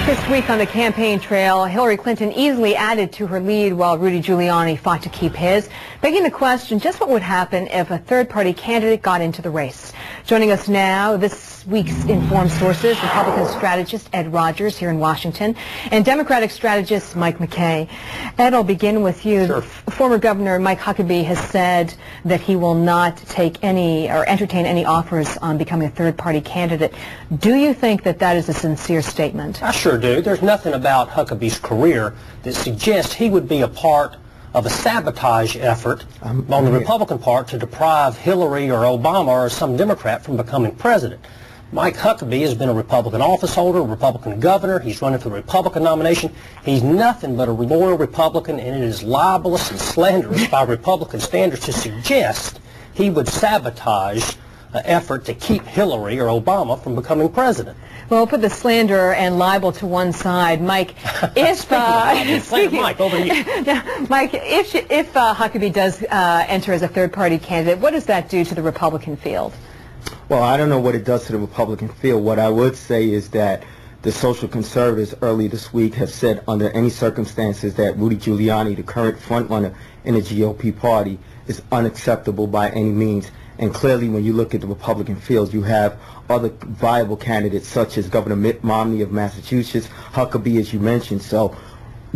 This week on the campaign trail, Hillary Clinton easily added to her lead while Rudy Giuliani fought to keep his, begging the question just what would happen if a third-party candidate got into the race. Joining us now, this week's Informed Sources, Republican strategist Ed Rogers here in Washington, and Democratic strategist Mike McKay. Ed, I'll begin with you. Sure. Former Governor Mike Huckabee has said that he will not take any or entertain any offers on becoming a third-party candidate. Do you think that that is a sincere statement? I sure do. There's nothing about Huckabee's career that suggests he would be a part of a sabotage effort on the Republican part to deprive Hillary or Obama or some Democrat from becoming president. Mike Huckabee has been a Republican office holder, a Republican governor. He's running for the Republican nomination. He's nothing but a loyal Republican, and it is libelous and slanderous by Republican standards to suggest he would sabotage an effort to keep Hillary or Obama from becoming president. Well, we'll put the slander and libel to one side. Mike, if Mike, over to you. Mike, if Huckabee does enter as a third-party candidate, what does that do to the Republican field? Well, I don't know what it does to the Republican field. What I would say is that the social conservatives early this week have said under any circumstances that Rudy Giuliani, the current frontrunner in the GOP party, is unacceptable by any means. And clearly, when you look at the Republican field, you have other viable candidates such as Governor Mitt Romney of Massachusetts, Huckabee, as you mentioned. So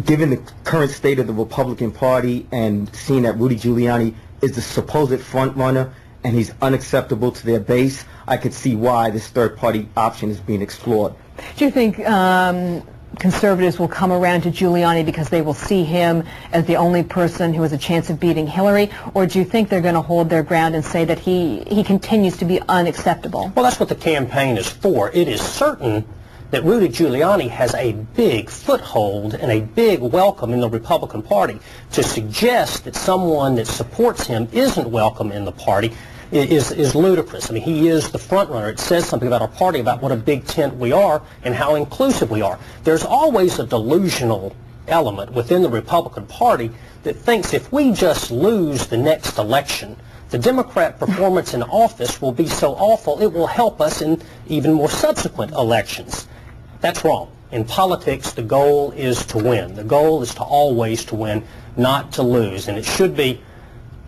given the current state of the Republican Party and seeing that Rudy Giuliani is the supposed front runner and he's unacceptable to their base, I could see why this third-party option is being explored. Do you think conservatives will come around to Giuliani because they will see him as the only person who has a chance of beating Hillary, or do you think they're going to hold their ground and say that he continues to be unacceptable? Well, that's what the campaign is for. It is certain that Rudy Giuliani has a big foothold and a big welcome in the Republican Party. To suggest that someone that supports him isn't welcome in the party is ludicrous. I mean, he is the front runner. It says something about our party, about what a big tent we are and how inclusive we are. There's always a delusional element within the Republican Party that thinks if we just lose the next election, the Democrat performance in office will be so awful it will help us in even more subsequent elections. That's wrong. In politics, the goal is to win. The goal is to always to win, not to lose. And it should be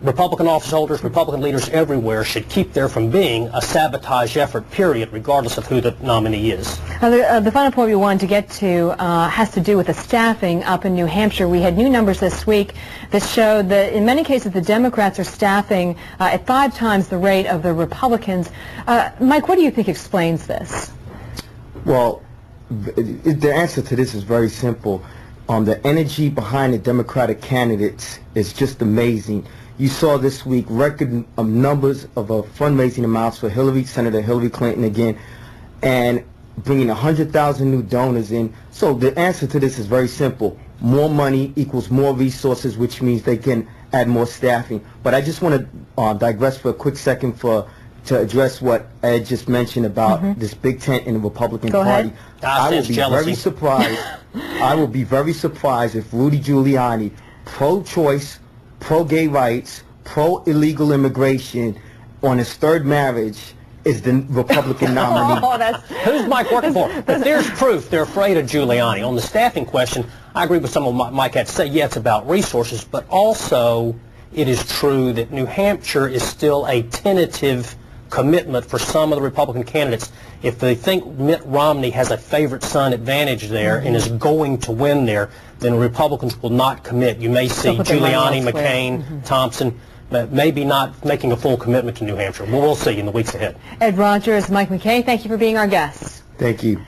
Republican office holders, Republican leaders everywhere should keep there from being a sabotage effort, period, regardless of who the nominee is. The final point we wanted to get to has to do with the staffing up in New Hampshire. We had new numbers this week that showed that in many cases the Democrats are staffing at 5 times the rate of the Republicans. Mike, what do you think explains this? Well, the answer to this is very simple. The energy behind the Democratic candidates is just amazing. You saw this week record numbers of fundraising amounts for Senator Hillary Clinton again, and bringing 100,000 new donors in. So the answer to this is very simple. More money equals more resources, which means they can add more staffing. But I just want to digress for a quick second to address what Ed just mentioned about this big tent in the Republican Party. I will be very surprised. I will be very surprised if Rudy Giuliani, pro-choice, pro-gay rights, pro-illegal immigration, on his third marriage, is the Republican nominee. Who's Mike working for? If there's proof, they're afraid of Giuliani. On the staffing question, I agree with some of what Mike had to say. Yeah, it's about resources, but also it is true that New Hampshire is still a tentative commitment for some of the Republican candidates. If they think Mitt Romney has a favorite son advantage there and is going to win there, then Republicans will not commit. You may see Giuliani, McCain, Thompson, maybe not making a full commitment to New Hampshire. We'll see in the weeks ahead. Ed Rogers, Mike McKay, thank you for being our guests. Thank you.